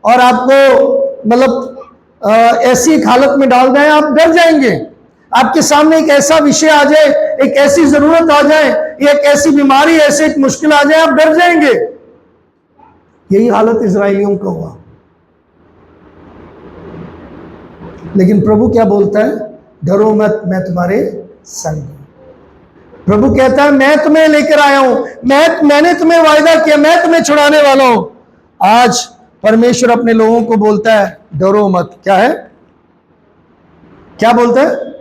S1: और आपको मतलब ऐसी एक हालत में डाल दें, आप डर जाएंगे। आपके सामने एक ऐसा विषय आ जाए, एक ऐसी जरूरत आ जाए, एक ऐसी बीमारी, ऐसे एक मुश्किल आ जाए, आप डर जाएंगे। यही हालत इजराइलियों का हुआ। लेकिन प्रभु क्या बोलता है? डरो मत, मैं तुम्हारे संग हूं। प्रभु कहता है, मैं तुम्हें लेकर आया हूं, मैंने तुम्हें वायदा किया, मैं तुम्हें छुड़ाने वाला हूं। आज परमेश्वर अपने लोगों को बोलता है, डरो मत। क्या है? क्या बोलता है?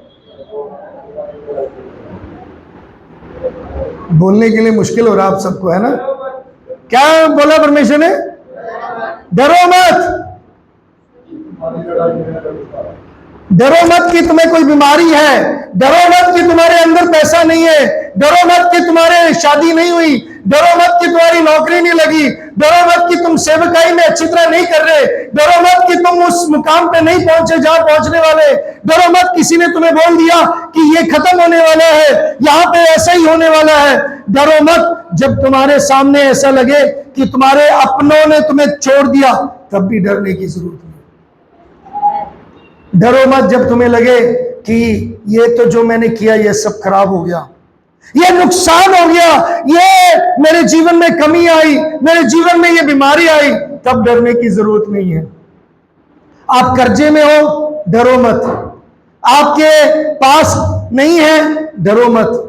S1: बोलने के लिए मुश्किल हो रहा आप सबको, है ना? क्या बोला परमेश्वर ने? डरो मत। डरो मत कि तुम्हें कोई बीमारी है, डरो मत कि तुम्हारे अंदर पैसा नहीं है, डरो मत कि तुम्हारे शादी नहीं हुई, डरो मत कि तुम्हारी नौकरी नहीं लगी, डरो मत कि तुम सेवकाई में अच्छी तरह नहीं कर रहे, डरो मत कि तुम उस मुकाम पे नहीं पहुंचे जहां पहुंचने वाले, डरो मत किसी ने तुम्हें बोल दिया कि ये खत्म होने वाला है, यहां पे ऐसा ही होने वाला है। डरो मत। जब तुम्हारे सामने ऐसा लगे कि तुम्हारे अपनों ने तुम्हें छोड़ दिया, तब भी डरने की जरूरत नहीं। डरो मत जब तुम्हें लगे कि ये तो जो मैंने किया ये सब खराब हो गया, ये नुकसान हो गया, ये मेरे जीवन में कमी आई, मेरे जीवन में ये बीमारी आई, तब डरने की जरूरत नहीं है। आप कर्जे में हो, डरो मत। आपके पास नहीं है, डरो मत।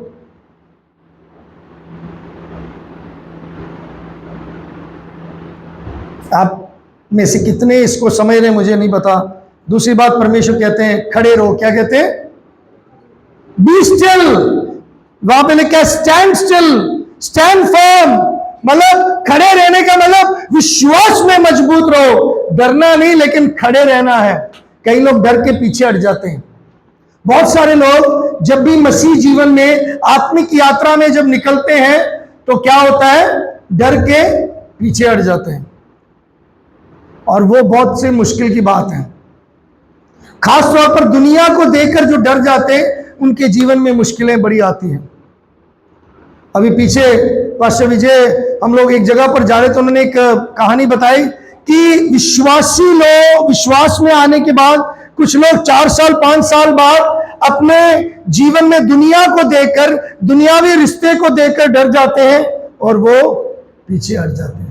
S1: आप में से कितने इसको समझ रहे मुझे नहीं पता। दूसरी बात, परमेश्वर कहते हैं खड़े रहो। क्या कहते हैं? Be still. वहां पे लिखा है स्टैंड स्टिल, स्टैंड फर्म। मतलब खड़े रहने का मतलब विश्वास में मजबूत रहो। डरना नहीं, लेकिन खड़े रहना है। कई लोग डर के पीछे हट जाते हैं। बहुत सारे लोग जब भी मसीह जीवन में आत्मिक यात्रा में जब निकलते हैं तो क्या होता है? डर के पीछे हट जाते हैं, और वो बहुत से मुश्किल की बात है। खासतौर पर दुनिया को देखकर जो डर जाते हैं, उनके जीवन में मुश्किलें बड़ी आती हैं। अभी पीछे पास्टर विजय, हम लोग एक जगह पर जा रहे थे, उन्होंने एक कहानी बताई कि विश्वासी लोग विश्वास में आने के बाद कुछ लोग 4 साल 5 साल बाद अपने जीवन में दुनिया को देखकर, दुनियावी रिश्ते को देखकर डर जाते हैं और वो पीछे हट जाते हैं।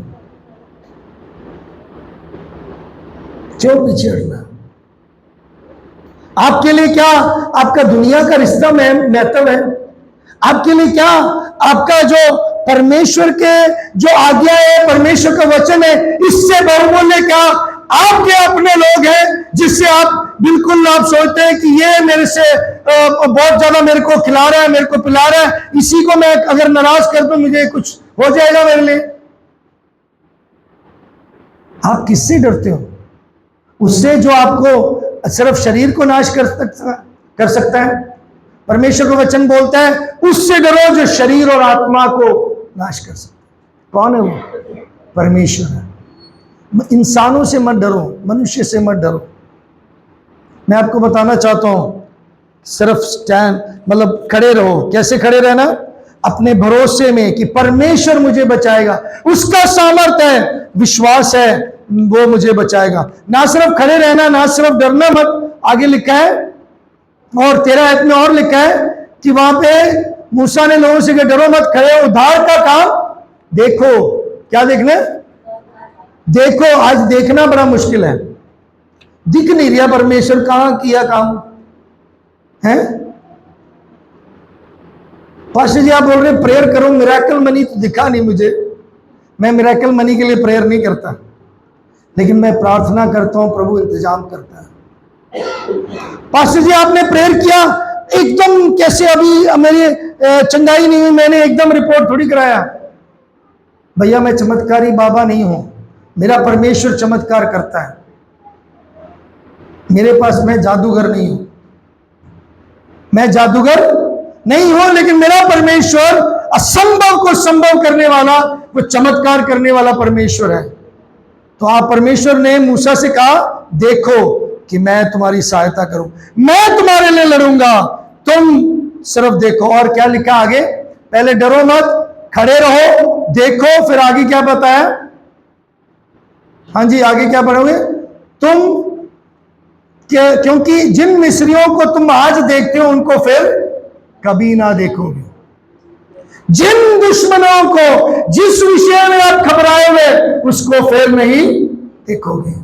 S1: क्यों पीछे हटना? आपके लिए क्या आपका दुनिया का रिश्ता महत्व है? आपके लिए क्या आपका जो परमेश्वर के जो आज्ञा है, परमेश्वर का वचन है, इससे बहुमूल्य क्या आपके अपने लोग हैं जिससे आप बिल्कुल आप सोचते हैं कि ये मेरे से बहुत ज्यादा मेरे को खिला रहा है, मेरे को पिला रहा है, इसी को मैं अगर नाराज कर दूं मुझे कुछ हो जाएगा मेरे लिए। आप किससे डरते हो? उससे जो आपको सिर्फ शरीर को नाश कर सकता है। परमेश्वर का वचन बोलता है उससे डरो जो शरीर और आत्मा को नाश कर सकता है। कौन है वो? परमेश्वर है। इंसानों से मत डरो, मनुष्य से मत डरो। मैं आपको बताना चाहता हूं, सिर्फ स्टैंड मतलब खड़े रहो। कैसे खड़े रहना? अपने भरोसे में कि परमेश्वर मुझे बचाएगा, उसका सामर्थ्य है, विश्वास है, वो मुझे बचाएगा। ना सिर्फ खड़े रहना, ना सिर्फ डरना मत। आगे लिखा है और 13 आयत में और लिखा है कि वहां पे मूसा ने लोगों से कहा डरो मत, खड़े उद्धार का काम देखो। क्या देखना? देखो। आज देखना बड़ा मुश्किल है, दिख नहीं रहा परमेश्वर कहां किया काम है। पास्टर जी आप बोल रहे प्रेयर करो मिरेकल मनी, तो दिखा नहीं मुझे। मैं मिरेकल मनी के लिए प्रेयर नहीं करता, लेकिन मैं प्रार्थना करता हूं, प्रभु इंतजाम करता है। पास्टर जी आपने प्रेयर किया एकदम, कैसे अभी मेरी चंगाई नहीं हुई, मैंने एकदम रिपोर्ट थोड़ी कराया। भैया मैं चमत्कारी बाबा नहीं हूं, मेरा परमेश्वर चमत्कार करता है। मेरे पास, मैं जादूगर नहीं हूं, मैं जादूगर नहीं हूं, लेकिन मेरा परमेश्वर असंभव को संभव करने वाला, वो चमत्कार करने वाला परमेश्वर है। तो आप, परमेश्वर ने मूसा से कहा देखो कि मैं तुम्हारी सहायता करूं, मैं तुम्हारे लिए लड़ूंगा, तुम सिर्फ देखो। और क्या लिखा आगे? पहले डरो मत, खड़े रहो, देखो। फिर आगे क्या बताया? हाँ जी, आगे क्या पढ़ोगे तुम? क्योंकि जिन मिस्रियों को तुम आज देखते हो उनको फिर कभी ना देखोगे। जिन दुश्मनों को, जिस विषय में आप घबराए हुए, उसको फिर नहीं देखोगे।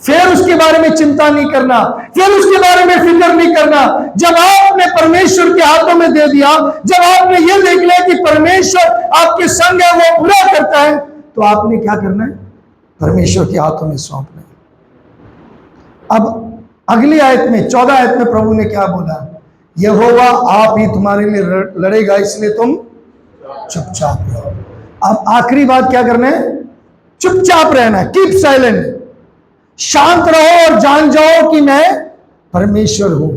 S1: फिर उसके बारे में चिंता नहीं करना, फिर उसके बारे में फिक्र नहीं करना। जब आपने परमेश्वर के हाथों में दे दिया, जब आपने ये देख लिया कि परमेश्वर आपके संग है, वो पूरा करता है, तो आपने क्या करना है? परमेश्वर के हाथों में सौंपना है। अब अगली आयत में, 14 आयत में प्रभु ने क्या बोला? यहोवा आप ही तुम्हारे लिए लड़ेगा, इसलिए तुम चुपचाप रहो। अब आखिरी बात क्या करना है? चुपचाप रहना है। कीप साइलेंट, शांत रहो और जान जाओ कि मैं परमेश्वर हूं।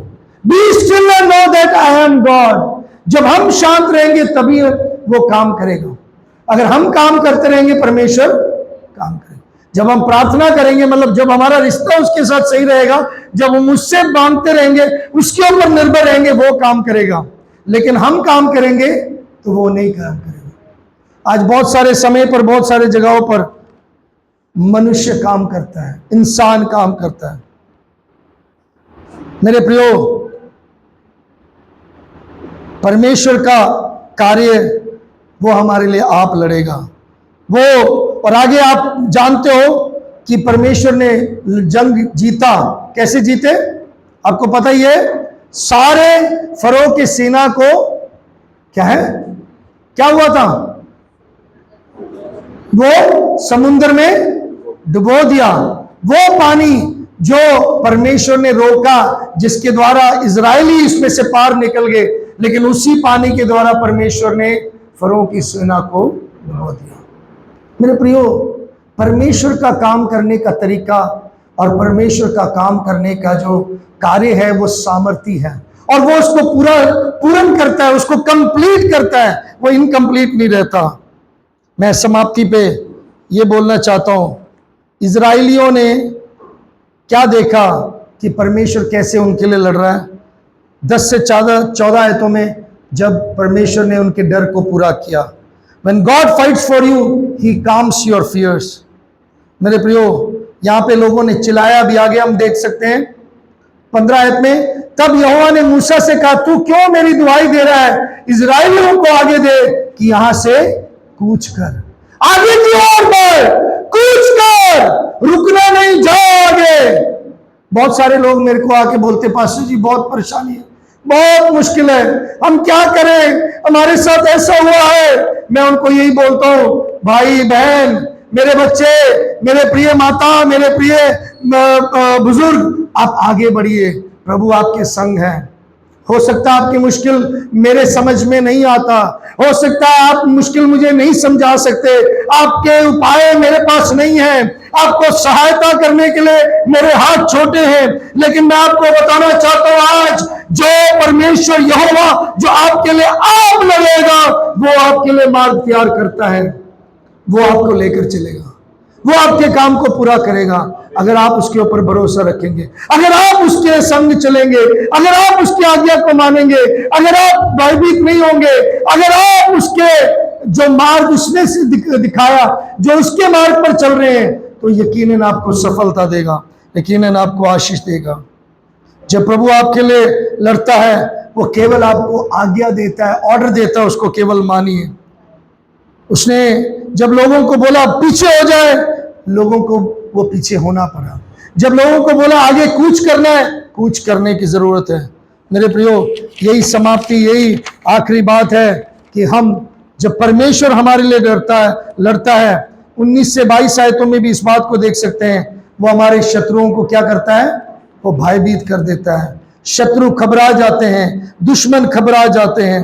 S1: Be still and know that I am God. जब हम शांत रहेंगे तभी वो काम करेगा। अगर हम काम करते रहेंगे, परमेश्वर काम करेगा। जब हम प्रार्थना करेंगे, मतलब जब हमारा रिश्ता उसके साथ सही रहेगा, जब हम उससे मांगते रहेंगे, उसके ऊपर निर्भर रहेंगे, वो काम करेगा। लेकिन हम काम करेंगे तो वो नहीं काम करेगा। आज बहुत सारे समय पर, बहुत सारे जगहों पर मनुष्य काम करता है, इंसान काम करता है। मेरे प्रियो, परमेश्वर का कार्य वो हमारे लिए आप लड़ेगा वो। और आगे आप जानते हो कि परमेश्वर ने जंग जीता। कैसे जीते? आपको पता ही है। सारे फरो की सेना को क्या है, क्या हुआ था? वो समुद्र में डुबो दिया। वो पानी जो परमेश्वर ने रोका, जिसके द्वारा इजरायली इसमें से पार निकल गए, लेकिन उसी पानी के द्वारा परमेश्वर ने फरो की सेना को डुबो दिया। मेरे प्रियो, परमेश्वर का काम करने का तरीका और परमेश्वर का काम करने का जो कार्य है वो सामर्थी है, और वो उसको पूर्ण करता है, उसको कंप्लीट करता है, वो इनकम्प्लीट नहीं रहता। मैं समाप्ति पे ये बोलना चाहता हूं, इजराइलियों ने क्या देखा कि परमेश्वर कैसे उनके लिए लड़ रहा है। 10 से 14 आयतों में जब परमेश्वर ने उनके डर को पूरा किया, When God fights for you, He calms your fears। मेरे प्रियो, यहाँ पे लोगों ने चिल्लाया भी, आगे हम देख सकते हैं 15 आयत में। तब यहोवा ने मूसा से कहा, तू क्यों मेरी दुहाई दे रहा है? इजराइलियों को आगे दे कि यहां से कूच कर, आगे की ओर बढ़, कूच कर, रुकना नहीं, जाओ आगे। बहुत सारे लोग मेरे को आके बोलते, पास्टर जी बहुत परेशानी है, बहुत मुश्किल है, हम क्या करें, हमारे साथ ऐसा हुआ है। मैं उनको यही बोलता हूं, भाई बहन, मेरे बच्चे, मेरे प्रिय माता, मेरे प्रिय बुजुर्ग, आप आगे बढ़िए, प्रभु आपके संग है। हो सकता है आपकी मुश्किल मेरे समझ में नहीं आता, हो सकता है आप मुश्किल मुझे नहीं समझा सकते, आपके उपाय मेरे पास नहीं है, आपको सहायता करने के लिए मेरे हाथ छोटे हैं, लेकिन मैं आपको बताना चाहता हूं, आज जो परमेश्वर यहोवा जो आपके लिए आप लड़ेगा, वो आपके लिए मार्ग तैयार करता है, वो आपको लेकर चलेगा। वो आपके काम को पूरा करेगा अगर आप उसके ऊपर भरोसा रखेंगे, अगर आप उसके संग चलेंगे, अगर आप उसकी आज्ञा को मानेंगे, अगर आप भयभीत नहीं होंगे, अगर आप उसके जो मार्ग उसने से दिखाया, जो उसके मार्ग पर चल रहे हैं, तो यकीनन आपको सफलता देगा, यकीनन आपको आशीष देगा। जब प्रभु आपके लिए लड़ता है, वो केवल आपको आज्ञा देता है, ऑर्डर देता है, उसको केवल मानिए। उसने जब लोगों को बोला पीछे हो जाए, लोगों को वो पीछे होना पड़ा। जब लोगों को बोला आगे कूच करना है, कूच करने की जरूरत है। मेरे प्रियो, यही समाप्ति, यही आखिरी बात है कि हम जब परमेश्वर हमारे लिए लड़ता है 19 से 22 आयतों में भी इस बात को देख सकते हैं। वो हमारे शत्रुओं को क्या करता है? वो भयभीत कर देता है। शत्रु घबरा जाते हैं, दुश्मन घबरा जाते हैं,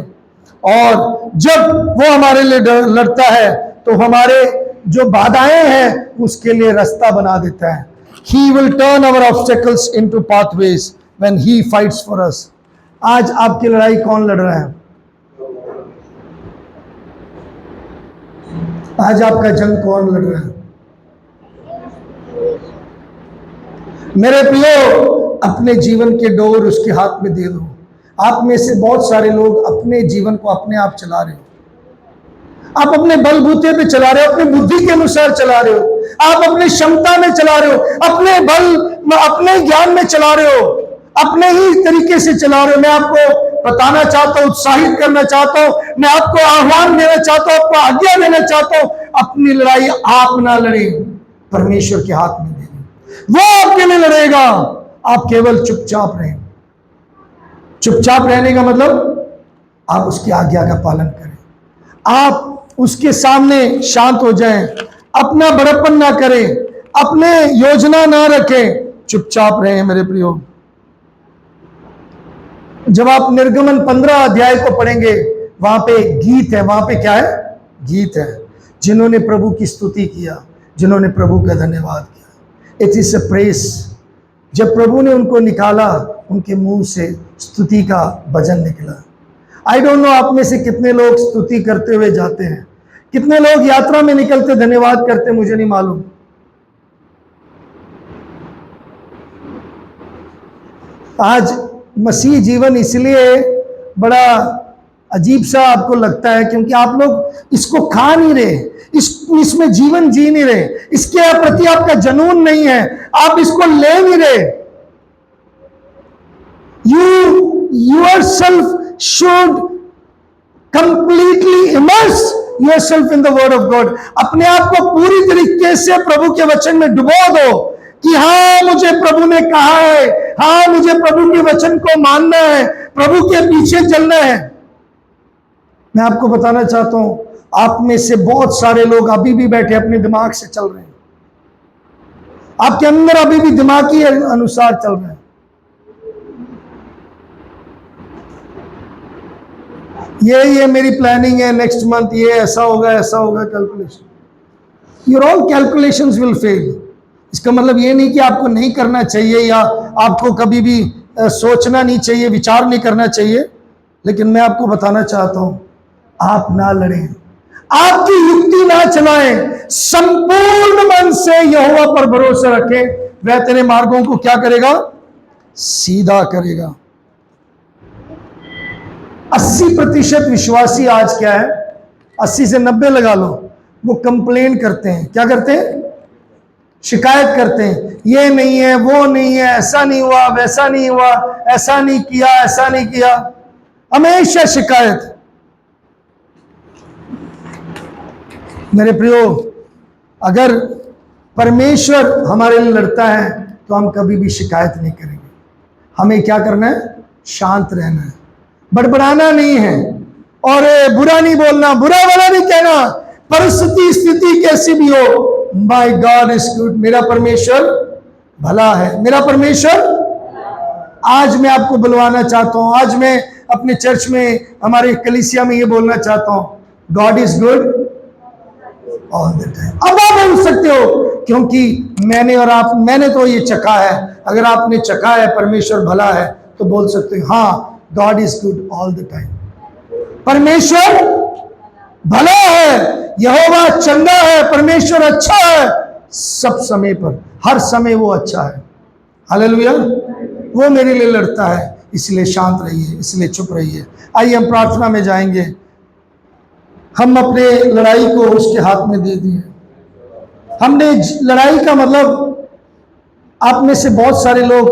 S1: और जब वो हमारे लिए लड़ता है तो हमारे जो बाधाएं हैं उसके लिए रास्ता बना देता है। He will turn our obstacles into pathways when he fights for us. आज आपकी लड़ाई कौन लड़ रहा है? आज आपका जंग कौन लड़ रहा है? मेरे प्रियो, अपने जीवन के डोर उसके हाथ में दे दो। आप में से बहुत सारे लोग अपने जीवन को अपने आप चला रहे हो। आप अपने बलबूते पे चला रहे हो, अपने बुद्धि के अनुसार चला रहे हो, आप अपने क्षमता में चला रहे हो, अपने बल, अपने ज्ञान में चला रहे हो, अपने ही तरीके से चला रहे हो। मैं आपको बताना चाहता हूं, उत्साहित करना चाहता हूं, मैं आपको आह्वान देना चाहता हूं, आपको आज्ञा देना चाहता हूं, अपनी लड़ाई आप ना लड़े, परमेश्वर के हाथ में दे दें, वो आपके लिए लड़ेगा। आप केवल चुपचाप रहें। चुपचाप रहने का मतलब आप उसकी आज्ञा का पालन करें, आप उसके सामने शांत हो जाएं, अपना बड़प्पन ना करें, अपने योजना ना रखें, चुपचाप रहें। मेरे प्रियो, जब आप निर्गमन 15 अध्याय को पढ़ेंगे, वहां पे गीत है। वहां पे क्या है? गीत है। जिन्होंने प्रभु की स्तुति किया, जिन्होंने प्रभु का धन्यवाद किया, इट इज अ प्रेज। जब प्रभु ने उनको निकाला, उनके मुंह से स्तुति का भजन निकला। आई डोंट नो आप में से कितने लोग स्तुति करते हुए जाते हैं, कितने लोग यात्रा में निकलते धन्यवाद करते, मुझे नहीं मालूम। आज मसीह जीवन इसलिए बड़ा अजीब सा आपको लगता है क्योंकि आप लोग इसको खा नहीं रहे, इसमें जीवन जी नहीं रहे, इसके प्रति आपका जुनून नहीं है, आप इसको ले नहीं रहे। You yourself should completely immerse yourself in the word of God. अपने आप को पूरी तरीके से प्रभु के वचन में डुबो दो कि हाँ, मुझे प्रभु ने कहा है, हाँ, मुझे प्रभु के वचन को मानना है, प्रभु के पीछे चलना है। मैं आपको बताना चाहता हूं, आप में से बहुत सारे लोग अभी भी बैठे अपने दिमाग से चल रहे हैं, आपके अंदर अभी भी दिमागी अनुसार चल रहे हैं। ये मेरी प्लानिंग है, नेक्स्ट मंथ ये ऐसा होगा, ऐसा होगा, calculation. Your all calculations will fail. इसका मतलब ये नहीं कि आपको नहीं करना चाहिए या आपको कभी भी सोचना नहीं चाहिए, विचार नहीं करना चाहिए, लेकिन मैं आपको बताना चाहता हूं, आप ना लड़ें, आपकी युक्ति ना चलाएं, संपूर्ण मन से यहोवा पर भरोसा रखें, वह तेरे मार्गों को क्या करेगा? सीधा करेगा। 80% विश्वासी आज क्या है? 80 से 90 लगा लो, वो कंप्लेन करते हैं। क्या करते हैं? शिकायत करते हैं, ये नहीं है, वो नहीं है, ऐसा नहीं हुआ, वैसा नहीं हुआ, ऐसा नहीं किया, ऐसा नहीं किया, हमेशा शिकायत। मेरे प्रियो, अगर परमेश्वर हमारे लिए लड़ता है तो हम कभी भी शिकायत नहीं करेंगे। हमें क्या करना है? शांत रहना है, बड़बड़ाना नहीं है, और बुरा नहीं बोलना, बुरा वाला नहीं कहना। परिस्थिति स्थिति कैसी भी हो, माय गॉड इज गुड, मेरा परमेश्वर भला है, मेरा परमेश्वर। आज मैं आपको बुलवाना चाहता हूं, आज मैं अपने चर्च में, हमारे कलीसिया में ये बोलना चाहता हूं, God is good all the time. अब आप बोल सकते हो क्योंकि मैंने तो ये चखा है। अगर आपने चखा है परमेश्वर भला है तो बोल सकते हो, हाँ, God is good all the time. परमेश्वर भला है, यहोवा चंगा है, परमेश्वर अच्छा है, सब समय पर, हर समय वो अच्छा है। हालेलुया। वो मेरे लिए लड़ता है, इसलिए शांत रहिए, इसलिए चुप रहिए। आइए हम प्रार्थना में जाएंगे। हम अपने लड़ाई को उसके हाथ में दे दिए। हमने लड़ाई का मतलब, आप में से बहुत सारे लोग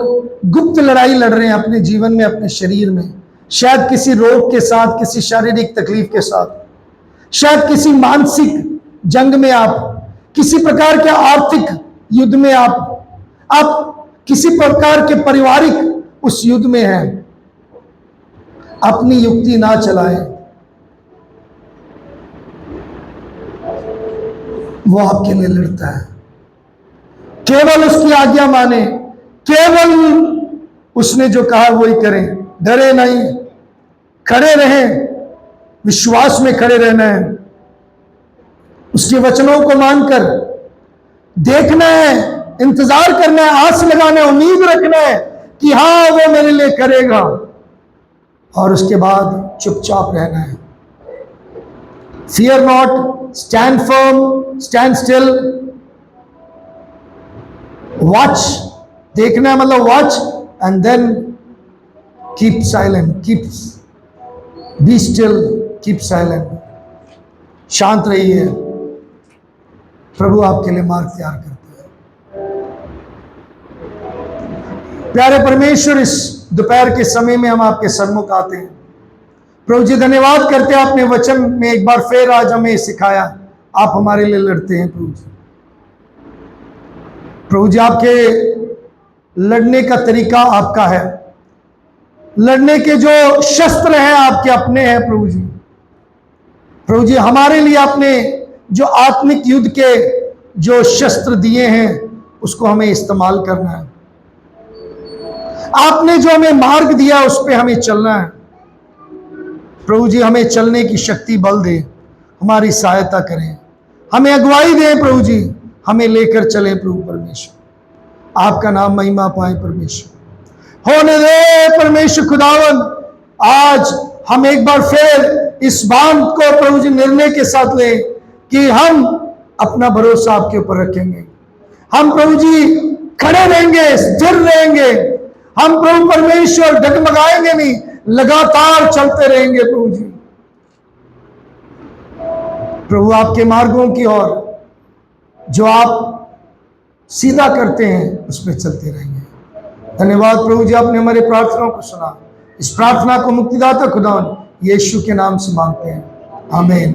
S1: गुप्त लड़ाई लड़ रहे हैं अपने जीवन में, अपने शरीर में, शायद किसी रोग के साथ, किसी शारीरिक तकलीफ के साथ, शायद किसी मानसिक जंग में, आप किसी प्रकार के आर्थिक युद्ध में, आप किसी प्रकार के पारिवारिक उस युद्ध में हैं। अपनी युक्ति ना चलाएं, वो आपके लिए लड़ता है। केवल उसकी आज्ञा माने, केवल उसने जो कहा वही करें। डरे नहीं, खड़े रहें, विश्वास में खड़े रहना है, उसके वचनों को मानकर देखना है, इंतजार करना है, आस लगाना है, उम्मीद रखना है कि हाँ वो मेरे लिए करेगा, और उसके बाद चुपचाप रहना है। Fear not, stand firm, stand still, watch, देखना है मतलब watch, and then keep silent, be still, keep silent, शांत रहिए। प्रभु आपके लिए मार्ग तैयार करते हैं। प्यारे परमेश्वर, इस दोपहर के समय में हम आपके सन्मुख आते हैं। प्रभु जी धन्यवाद करते हैं, आपने वचन में एक बार फिर आज हमें सिखाया, आप हमारे लिए लड़ते हैं। प्रभु जी आपके लड़ने का तरीका आपका है, लड़ने के जो शस्त्र हैं आपके अपने हैं। प्रभु जी हमारे लिए आपने जो आत्मिक युद्ध के जो शस्त्र दिए हैं उसको हमें इस्तेमाल करना है। आपने जो हमें मार्ग दिया उस पे हमें चलना है। प्रभु जी हमें चलने की शक्ति बल दे, हमारी सहायता करें, हमें अगुवाई दें। प्रभु जी हमें लेकर चले। प्रभु परमेश्वर आपका नाम महिमा पाए। परमेश्वर होने दे परमेश्वर खुदावन, आज हम एक बार फिर इस बात को प्रभु जी निर्णय के साथ लें कि हम अपना भरोसा आपके ऊपर रखेंगे। हम प्रभु जी खड़े रहेंगे, स्थिर रहेंगे। हम प्रभु परमेश्वर डगमगाएंगे नहीं, लगातार चलते रहेंगे। प्रभु जी प्रभु आपके मार्गों की ओर जो आप सीधा करते हैं उस पर चलते रहेंगे। धन्यवाद प्रभु जी, आपने हमारे प्रार्थनाओं को सुना। इस प्रार्थना को मुक्तिदाता खुदा यीशु के नाम से मांगते हैं, आमीन।